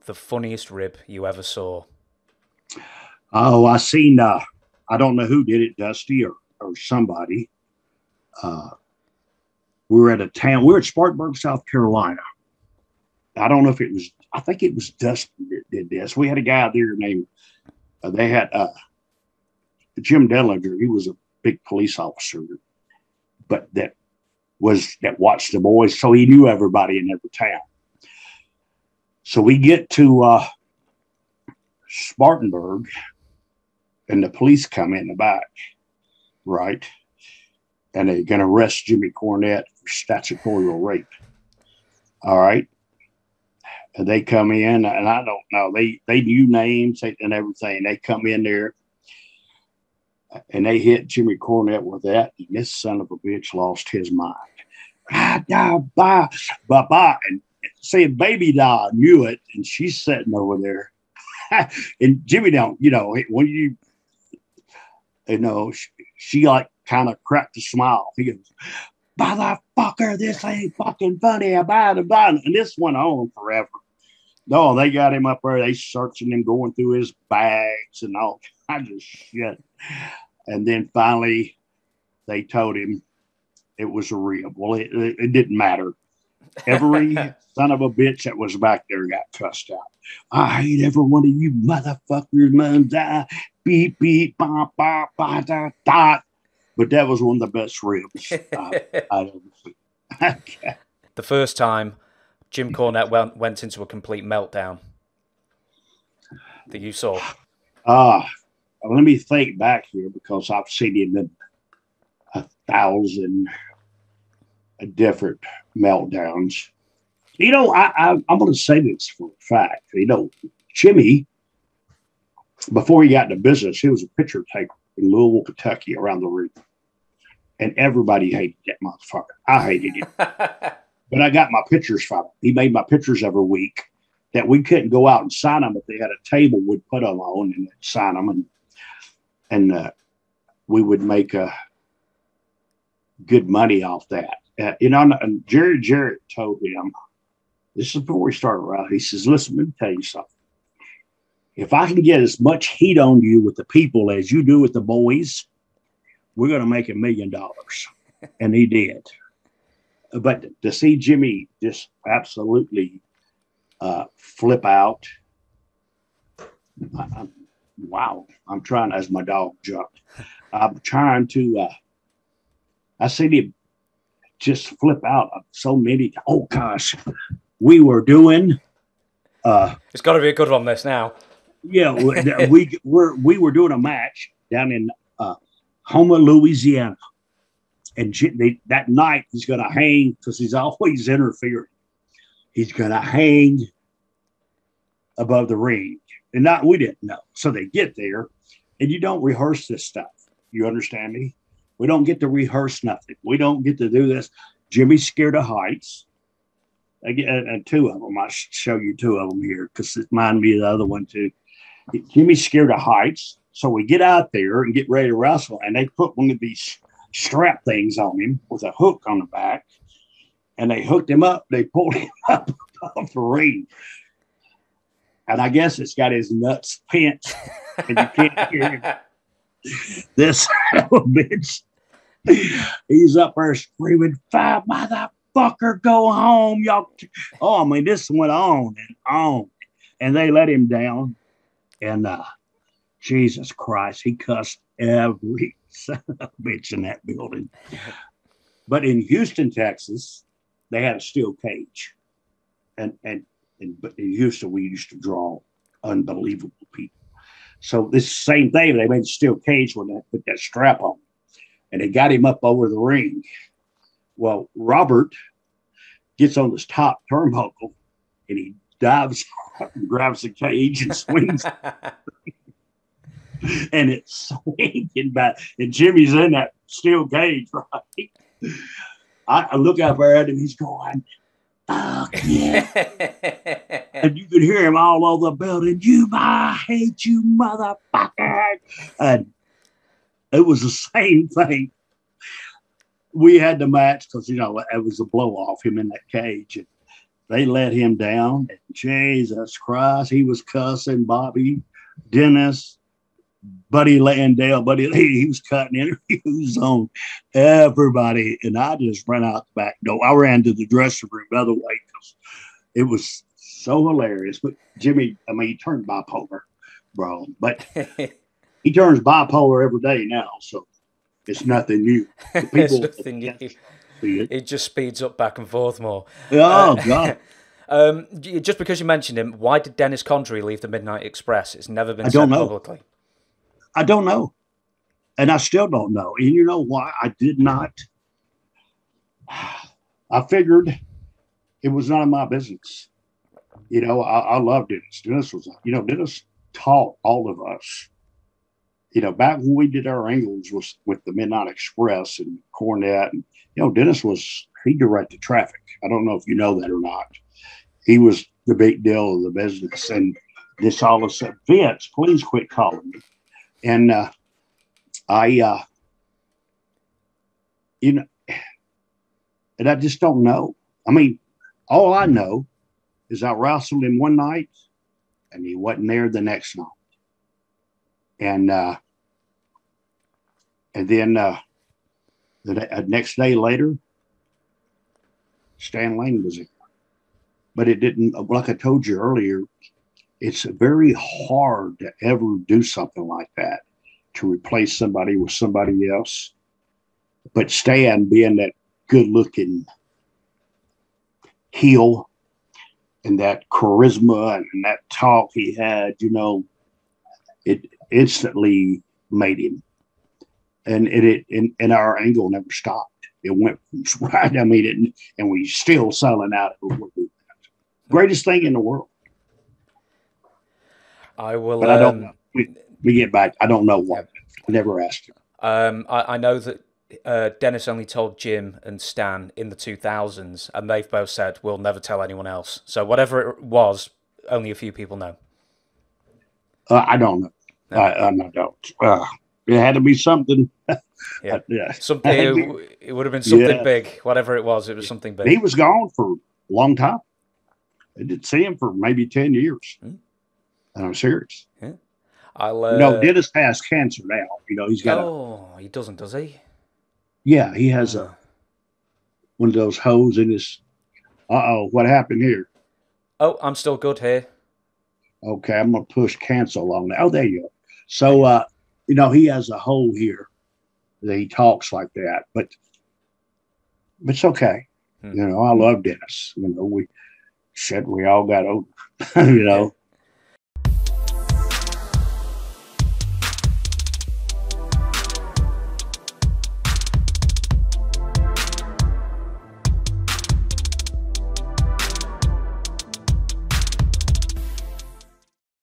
the funniest rib you ever saw? Oh, I seen. I don't know who did it, Dusty or somebody. Uh, we were at a town. We were at Spartanburg, South Carolina. I don't know if it was. I think it was Dusty that did this. We had a guy out there named. They had Jim Dellinger. He was a big police officer, but that watched the boys, so he knew everybody in every town. So we get to Spartanburg, and the police come in the back, right? And they're going to arrest Jimmy Cornette for statutory rape. All right. And they come in, and I don't know. They knew names and everything. They come in there, and they hit Jimmy Cornette with that. And this son of a bitch lost his mind. Bye. And say baby doll knew it, and she's sitting over there. And Jimmy don't, when she like kind of cracked a smile. He goes, motherfucker, this ain't fucking funny. And this went on forever. No, they got him up there. They searching him, going through his bags and all kinds of shit. And then finally, they told him it was a rib. Well, it didn't matter. Every son of a bitch that was back there got cussed out. I hate every one of you motherfuckers, man. Beep, beep, bop, bop, bop, dot, dot. But that was one of the best ribs I've ever seen. The first time Jim Cornette went into a complete meltdown that you saw? Let me think back here, because I've seen him in 1,000 different meltdowns. I'm going to say this for a fact. Jimmy, before he got into business, he was a picture taker in Louisville, Kentucky, around the ring. And everybody hated that motherfucker. I hated him. But I got my pictures from him. He made my pictures every week that we couldn't go out and sign them. If they had a table, we'd put them on and sign them. And we would make good money off that. And Jared told him, this is before we started out. He says, listen, let me tell you something. If I can get as much heat on you with the people as you do with the boys, we're going to make $1 million. And he did. But to see Jimmy just absolutely flip out, wow. I'm trying, as my dog jumped, I'm trying to, I seen him just flip out so many. Oh, gosh. We were doing. It's got to be a good one, this now. Yeah, we were doing a match down in Houma, Louisiana. And that night, he's going to hang, because he's always interfering. He's going to hang above the ring. And we didn't know. So they get there, and you don't rehearse this stuff. You understand me? We don't get to rehearse nothing. We don't get to do this. Jimmy's scared of heights. And two of them. I'll show you two of them here, because it reminded me of the other one, too. Jimmy's scared of heights. So we get out there and get ready to wrestle, and they put one of these strap things on him with a hook on the back, and they hooked him up. They pulled him up off the ring, and I guess it's got his nuts pinched, and you can't hear him. This bitch, he's up there screaming, "Five motherfucker, go home, y'all!" Oh, I mean, this went on and on, and they let him down, and Jesus Christ, he cussed every son of a bitch in that building. But in Houston, Texas, they had a steel cage. But in Houston, we used to draw unbelievable people. So this same thing, they made a steel cage when they put that strap on. And they got him up over the ring. Well, Robert gets on this top turnbuckle, and he dives up and grabs the cage and swings. And it's swinging back, and Jimmy's in that steel cage, right? I look up there at him, he's going, "Fuck yeah." And you could hear him all over the building, I hate you, motherfucker. And it was the same thing. We had the match because, it was a blow off him in that cage. they let him down. And Jesus Christ, he was cussing Bobby, Dennis, Buddy Landale, he was cutting interviews on everybody. And I just ran out the back door. I ran to the dressing room the other way because it was so hilarious. But Jimmy, I mean, he turned bipolar, bro. But he turns bipolar every day now, so it's nothing new. It's nothing new. It just speeds up back and forth more. Oh, God. Just because you mentioned him, why did Dennis Condrey leave the Midnight Express? It's never been said publicly. I don't know. And I still don't know. And you know why? I did not. I figured it was none of my business. You know, I love Dennis. Dennis was, Dennis taught all of us. You know, back when we did our angles was with the Midnight Express and Cornette. And, Dennis he directed traffic. I don't know if you know that or not. He was the big deal of the business. And this all of a sudden, Vince, please quit calling me. And and I just don't know. I mean, all I know is I wrestled him one night and he wasn't there the next night. And then the next day later, Stan Lane was in. But it didn't, like I told you earlier, it's very hard to ever do something like that, to replace somebody with somebody else. But Stan, being that good-looking heel and that charisma and that talk he had, it instantly made him. And our angle never stopped. It went right. I mean, and we still selling out. Greatest thing in the world. I will. But I don't know. We get back. I don't know why. I never asked him. I know that Dennis only told Jim and Stan in the 2000s, and they've both said, we'll never tell anyone else. So whatever it was, only a few people know. I don't know. No. I don't. It had to be something. Yeah. Something. It would have been something big. Whatever it was something big. He was gone for a long time. I didn't see him for maybe 10 years. And I'm serious. Yeah. Dennis has cancer now. He's got. He doesn't, does he? Yeah, he has one of those holes in his. What happened here? Oh, I'm still good here. Okay, I'm gonna push cancel on that. Oh, there you go. So, he has a hole here that he talks like that, but it's okay. I love Dennis. We all got over.